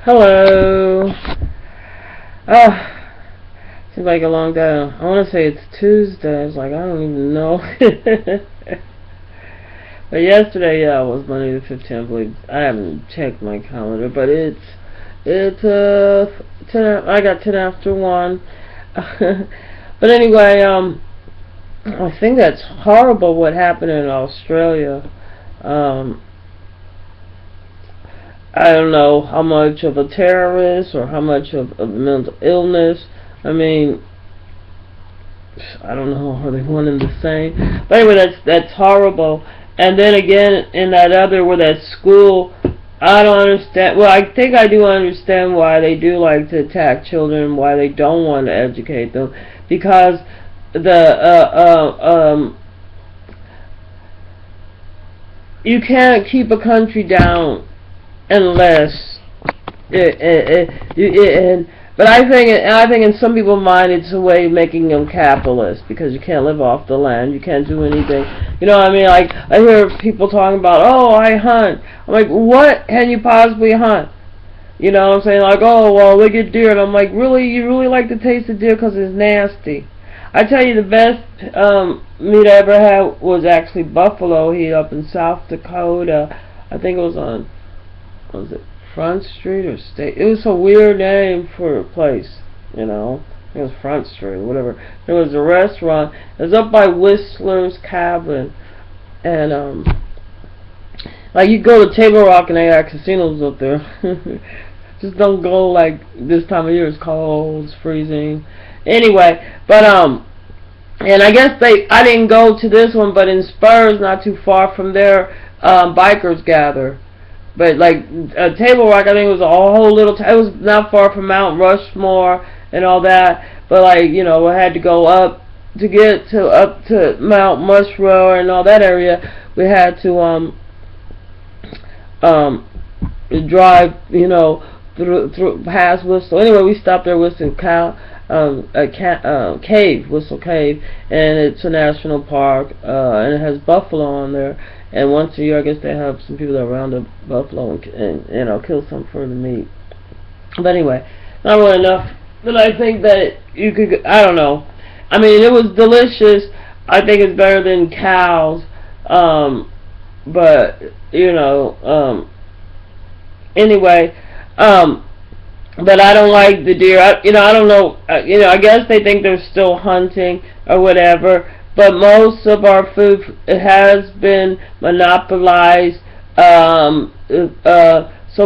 Hello. Oh, seems like a long day. I want to say it's Tuesday. It's like I don't even know. But yesterday, yeah, was Monday the 15th. I believe. I haven't checked my calendar, but it's 10. I got 10 after 1. But anyway, I think that's horrible what happened in Australia. Um, I don't know how much of a terrorist or how much of mental illness. I mean, I don't know. Are they one and the same? But anyway, that's horrible. And then again, in that other where that school, I don't understand. Well, I think I do understand why they do like to attack children, why they don't want to educate them, because the you can't keep a country down unless but I think in some people's mind it's a way of making them capitalist because you can't live off the land, you can't do anything. You know what I mean? Like I hear people talking about, oh, I hunt. I'm like, what can you possibly hunt? You know what I'm saying? Like, oh, well, look at deer, and I'm like, really, you really like the taste of deer because it's nasty? I tell you, the best meat I ever had was actually buffalo heat up in South Dakota. I think it was on, was it Front Street or State? It was a weird name for a place, you know. It was Front Street or whatever. There was a restaurant. It was up by Whistler's Cabin, and like you go to Table Rock and they have casinos up there. Just don't go like this time of year. It's cold, it's freezing. Anyway, but and I guess I didn't go to this one, but in Spurs, not too far from there, bikers gather. But like Table Rock, I think it was a whole little. It was not far from Mount Rushmore and all that. But like I had to go up to get to up to Mount Rushmore and all that area. We had to drive, through past Whistle. Anyway, we stopped there at Whistle Cave, Whistle Cave, and it's a national park, and it has buffalo on there. And once a year, I guess they have some people that round up buffalo and kill some for the meat. But anyway, not really enough. But I think that you could. I don't know. I mean, it was delicious. I think it's better than cows. But anyway, but I don't like the deer. I don't know. I guess they think they're still hunting or whatever. But most of our food has been monopolized, so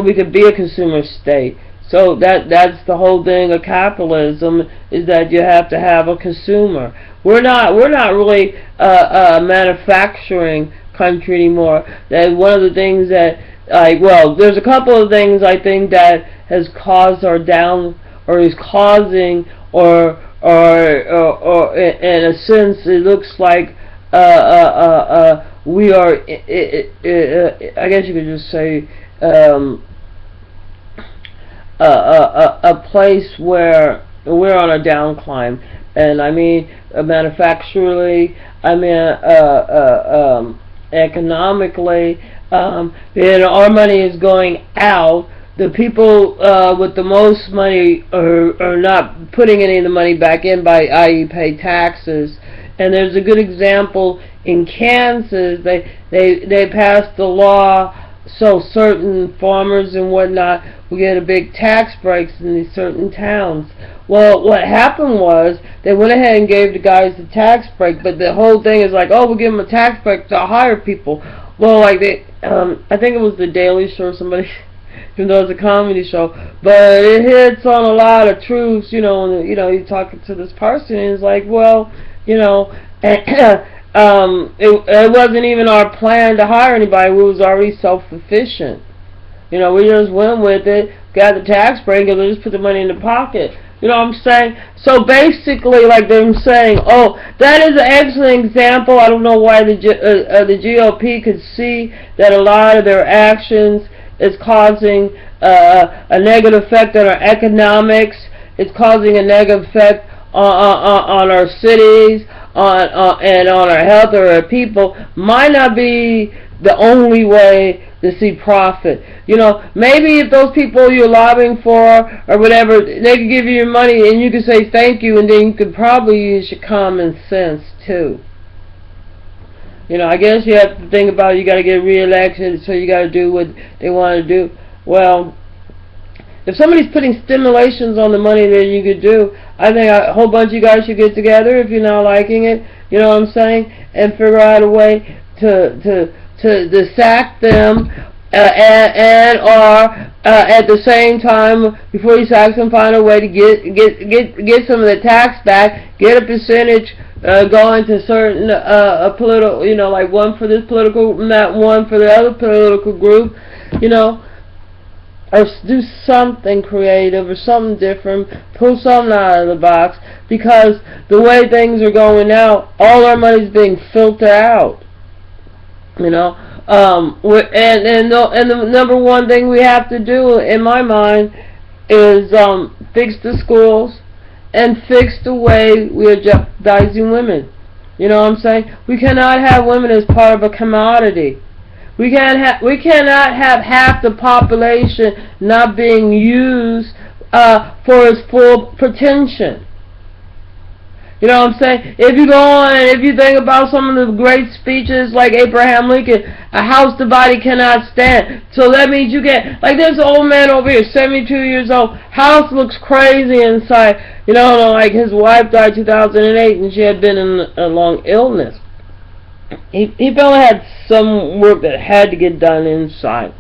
we could be a consumer state. So that's the whole thing of capitalism, is that you have to have a consumer. We're not really a manufacturing country anymore. That one of the things that there's a couple of things I think that has caused our down, or is causing, or in a sense it looks like we are. I guess you could just say a place where we're on a down climb, and I mean manufacturally, I mean economically, our money is going out. The people with the most money are not putting any of the money back in, by i.e. pay taxes. And there's a good example in Kansas. They passed the law so certain farmers and whatnot will get a big tax breaks in these certain towns. Well, what happened was they went ahead and gave the guys the tax break, but the whole thing is like, oh, we'll give them a tax break to hire people. Well, like I think it was the Daily Show or somebody. Even though it's a comedy show, but it hits on a lot of truths, and you're talking to this person, and it's like, well, it wasn't even our plan to hire anybody. We was already self-sufficient. We just went with it, got the tax break, and they just put the money in the pocket. You know what I'm saying? So basically, like them saying, oh, that is an excellent example. I don't know why the GOP could see that a lot of their actions is causing a negative effect on our economics. It's causing a negative effect on our cities, and on our health or our people. Might not be the only way to see profit. You know, maybe if those people you're lobbying for or whatever, they could give you your money and you could say thank you, and then you could probably use your common sense too. You know, I guess you have to think about you got to get reelected, so you got to do what they want to do. Well, if somebody's putting stimulations on the money that you could do, I think a whole bunch of you guys should get together if you're not liking it, you know what I'm saying, and figure out a way to sack them, and or at the same time, before you sack them, find a way to get some of the tax back, get a percentage going to certain political, you know, like one for this political, not one for the other political group, you know. Or do something creative or something different, pull something out of the box, because the way things are going now, all our money's being filtered out. You know, and the number one thing we have to do, in my mind, is fix the schools and fix the way we are jeopardizing women. You know what I'm saying? We cannot have women as part of a commodity. We cannot have half the population not being used for its full potential. You know what I'm saying? If you go on and if you think about some of the great speeches like Abraham Lincoln, a house divided cannot stand. So that means you get, like this old man over here, 72 years old, house looks crazy inside. You know, like his wife died 2008 and she had been in a long illness. He probably had some work that had to get done inside,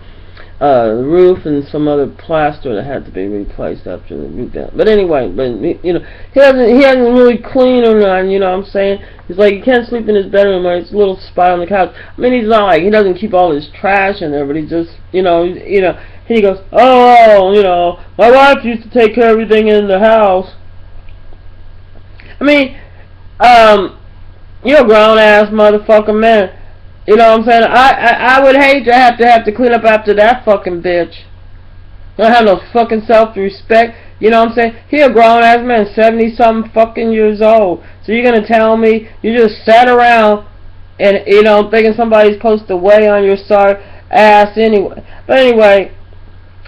the roof and some other plaster that had to be replaced after the roof down. But anyway, you know, he hasn't really cleaned or nothing. You know what I'm saying? He's like, he can't sleep in his bedroom or it's a little spot on the couch. I mean, he's not like, he doesn't keep all his trash in there, but he just, you know, he goes, oh, you know, my wife used to take care of everything in the house. I mean, you're a grown-ass motherfucking man. You know what I'm saying? I would hate to have to clean up after that fucking bitch. Don't have no fucking self-respect. You know what I'm saying? He a grown-ass man, 70-something fucking years old. So you're gonna tell me you just sat around and, you know, thinking somebody's supposed to weigh on your sorry ass anyway. But anyway,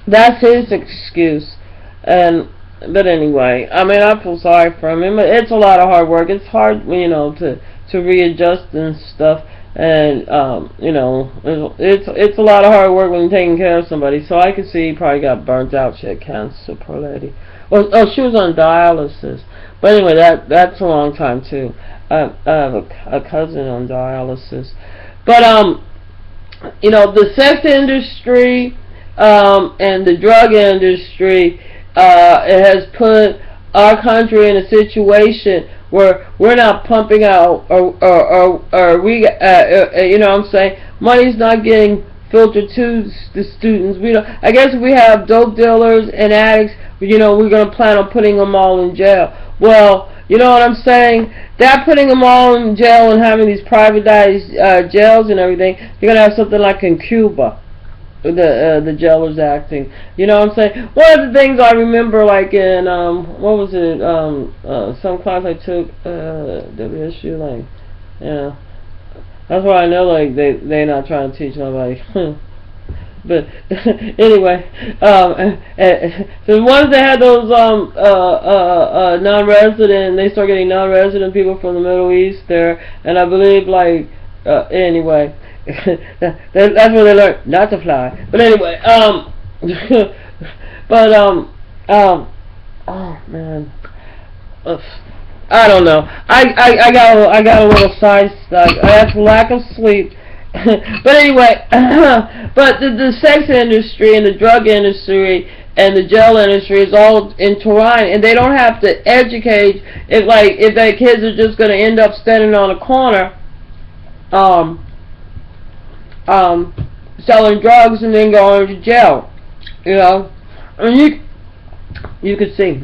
that's his excuse. But anyway, I mean, I feel sorry for him. It's a lot of hard work. It's hard, you know, to readjust and stuff, and you know, it's a lot of hard work when you're taking care of somebody. So I could see he probably got burnt out. She had cancer, poor lady. Oh, she was on dialysis. But anyway, that's a long time too. I have a cousin on dialysis. But you know, the sex industry and the drug industry it has put our country in a situation where we're not pumping out, or we, you know what I'm saying, money's not getting filtered to the students. We don't. I guess if we have dope dealers and addicts, you know, we're going to plan on putting them all in jail. Well, you know what I'm saying? That putting them all in jail and having these privatized jails and everything, you're going to have something like in Cuba. The jailers acting. You know what I'm saying? One of the things I remember, like in what was it? Some class I took, WSU, like, yeah. That's why I know, like, they're not trying to teach nobody. But anyway, the ones that had those non-resident, they start getting non-resident people from the Middle East there, and I believe, like, anyway. That's where they learn not to fly. But anyway, oh man, I don't know. I got a little side stuck. I have lack of sleep. But anyway, but the sex industry and the drug industry and the jail industry is all intertwined, and they don't have to educate. If their kids are just going to end up standing on a corner, selling drugs and then going to jail, you know. And you could see.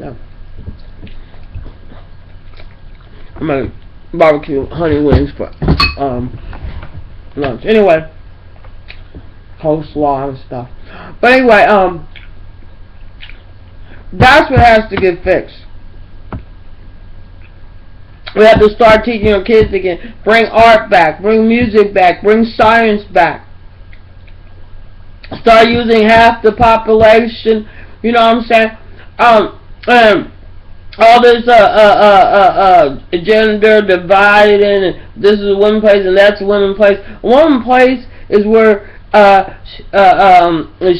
I'm gonna barbecue honey wings for lunch. Anyway, coleslaw and stuff. But anyway, that's what has to get fixed. We have to start teaching our kids again. Bring art back. Bring music back. Bring science back. start using half the population. You know what I'm saying? All this gender dividing, and this is a women place and that's a women place. A woman place is where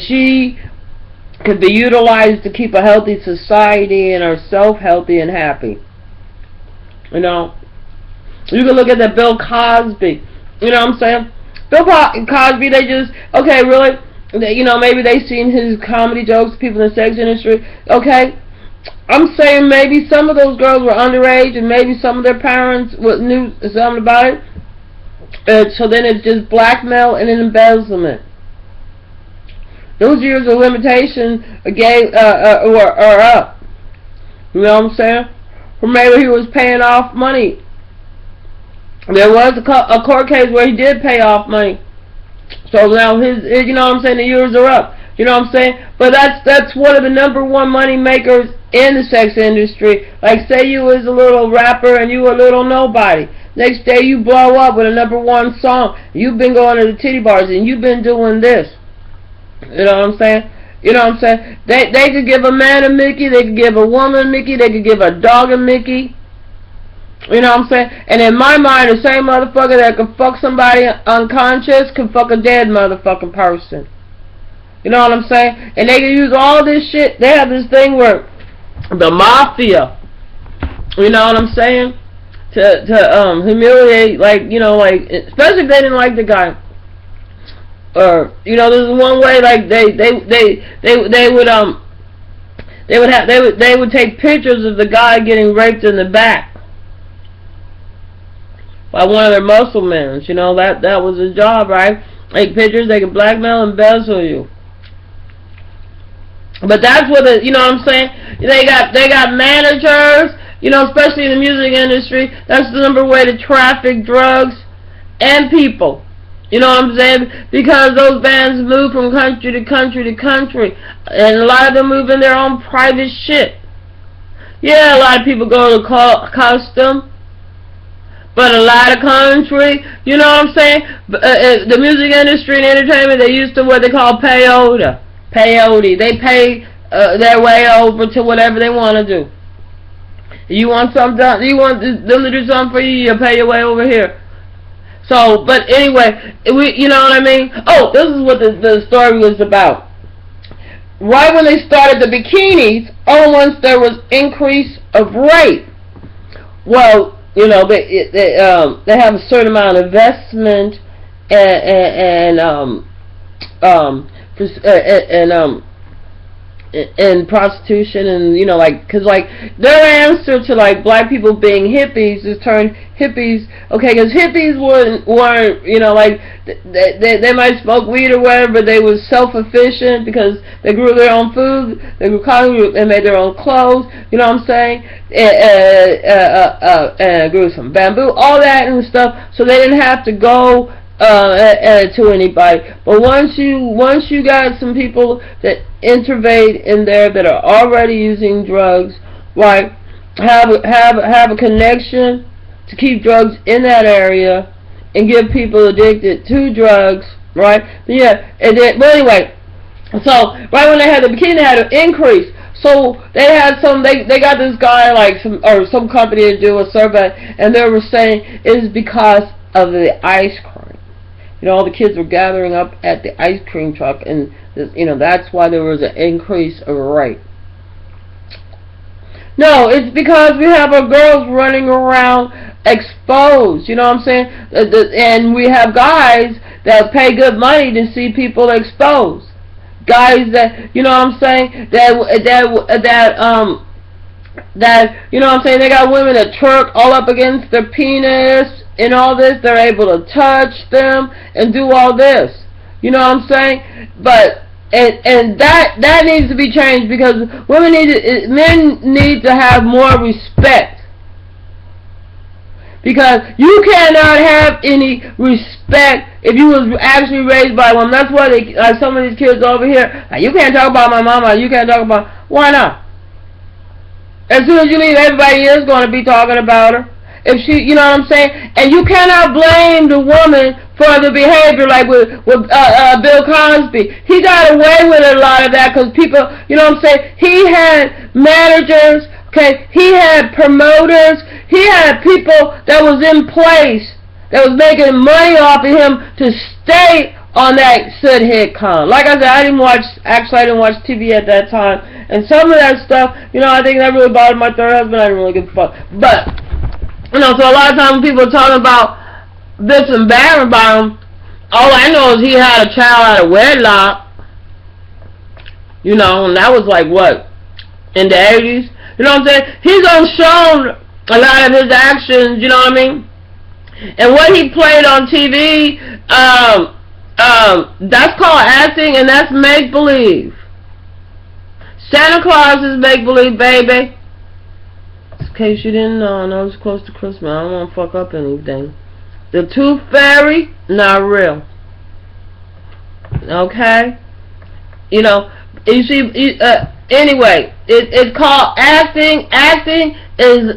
she could be utilized to keep a healthy society and herself healthy and happy. You know, you can look at that Bill Cosby. You know what I'm saying? Bill Cosby, they just, okay, really? You know, maybe they seen his comedy jokes, people in the sex industry. Okay, I'm saying maybe some of those girls were underage, and maybe some of their parents knew something about it. So then it's just blackmail and embezzlement. Those years of limitation are up. You know what I'm saying? Or maybe he was paying off money. There was a court case where he did pay off money. So now you know what I'm saying, the years are up. You know what I'm saying? But that's one of the number one money makers in the sex industry. Like, say you was a little rapper and you were a little nobody. Next day you blow up with a number one song. You've been going to the titty bars and you've been doing this. You know what I'm saying? You know what I'm saying? They could give a man a Mickey, they could give a woman a Mickey, they could give a dog a Mickey. You know what I'm saying? And in my mind, the same motherfucker that can fuck somebody unconscious can fuck a dead motherfucking person. You know what I'm saying? And they can use all this shit. They have this thing where the mafia, you know what I'm saying, to humiliate, like, you know, like, especially if they didn't like the guy. Or, you know, there's one way, like, they would take pictures of the guy getting raped in the back by one of their muscle men. You know, that was his job, right? Take pictures, they can blackmail and embezzle you. But that's what you know what I'm saying? They got managers, you know, especially in the music industry. That's the number way to traffic drugs and people. You know what I'm saying? Because those bands move from country to country to country, and a lot of them move in their own private shit. Yeah, a lot of people go to custom. But a lot of country, you know what I'm saying? The music industry and entertainment, they used to what they call peyote. Peyote. They pay their way over to whatever they want to do. You want something done? You want them to do something for you? You pay your way over here. So, but anyway, you know what I mean? Oh, this is what the story was about. Right when they started the bikinis, once there was increase of rape. Well, you know, they have a certain amount of investment and prostitution, and you know, like, cause like their answer to like black people being hippies is turned hippies, okay, cause hippies weren't you know, like they might smoke weed or whatever, but they were self-sufficient because they grew their own food, they grew cotton, and made their own clothes, you know what I'm saying, and grew some bamboo, all that and stuff, so they didn't have to go to anybody. But once you got some people that intervene in there that are already using drugs, right, have a connection to keep drugs in that area and get people addicted to drugs, right? Yeah, and then, but anyway, so right when they had the bikini, they had an increase. So they had they got this guy, like some company to do a survey, and they were saying it is because of the ice cream. You know, all the kids were gathering up at the ice cream truck, and you know, that's why there was an increase of rape. No, it's because we have our girls running around exposed. You know what I'm saying? And we have guys that pay good money to see people exposed. Guys that, you know what I'm saying, that you know what I'm saying, they got women that twerk all up against their penis and all this. They're able to touch them and do all this. You know what I'm saying? But and that needs to be changed, because men need to have more respect. Because you cannot have any respect if you was actually raised by one. That's why they, like some of these kids over here, like, you can't talk about my mama, you can't talk about, why not? As soon as you leave, everybody is going to be talking about her. If she, you know what I'm saying? And you cannot blame the woman for the behavior, like with Bill Cosby. He got away with a lot of that because people, you know what I'm saying? He had managers, okay? He had promoters. He had people that was in place that was making money off of him to stay on that sitcom. Like I said, I didn't watch TV at that time, and some of that stuff, you know, I think that really bothered my third husband. I didn't really give a fuck. But, you know, so a lot of times when people are talking about this and bad about him, all I know is he had a child out of wedlock, you know, and that was like, what, in the 80s? You know what I'm saying? He's shown a lot of his actions, you know what I mean? And what he played on TV, that's called acting, and that's make-believe. Santa Claus is make-believe, baby. In case you didn't know, I know it's close to Christmas. I don't want to fuck up anything. The Tooth Fairy, not real. Okay? You know, you see, anyway, it's called acting. Acting is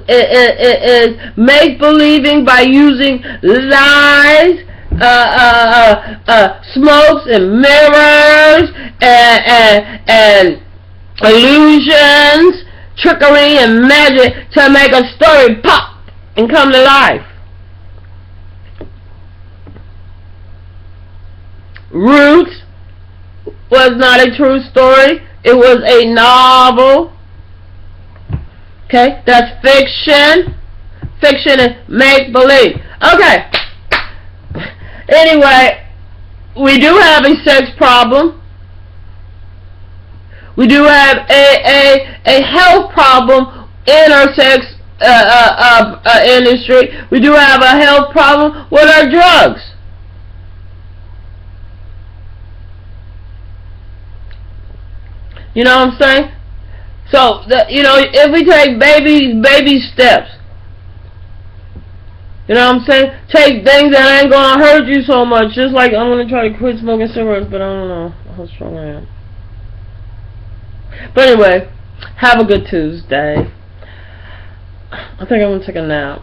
make-believing by using lies, smokes and mirrors and illusions, trickery and magic to make a story pop and come to life. Roots was not a true story. It was a novel. Okay, that's fiction. Fiction is make-believe. Okay. Anyway, we do have a sex problem. We do have a health problem in our sex industry. We do have a health problem with our drugs. You know what I'm saying? So, you know, if we take baby steps, you know what I'm saying? Take things that ain't gonna hurt you so much. Just like I'm gonna try to quit smoking cigarettes, but I don't know how strong I am. But anyway, have a good Tuesday. I think I'm gonna take a nap.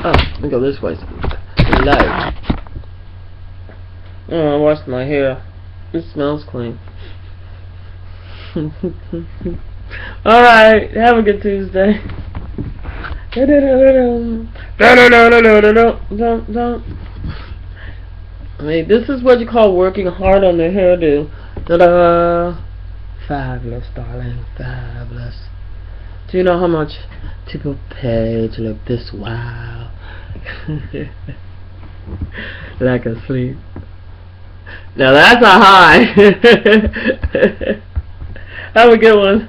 Oh, let me go this way. Light. Oh, I washed my hair. It smells clean. Alright, have a good Tuesday. I mean, this is what you call working hard on the hairdo. Fabulous, darling, fabulous. Do you know how much people pay to look this wow? Like asleep. Now that's a high. Have a good one.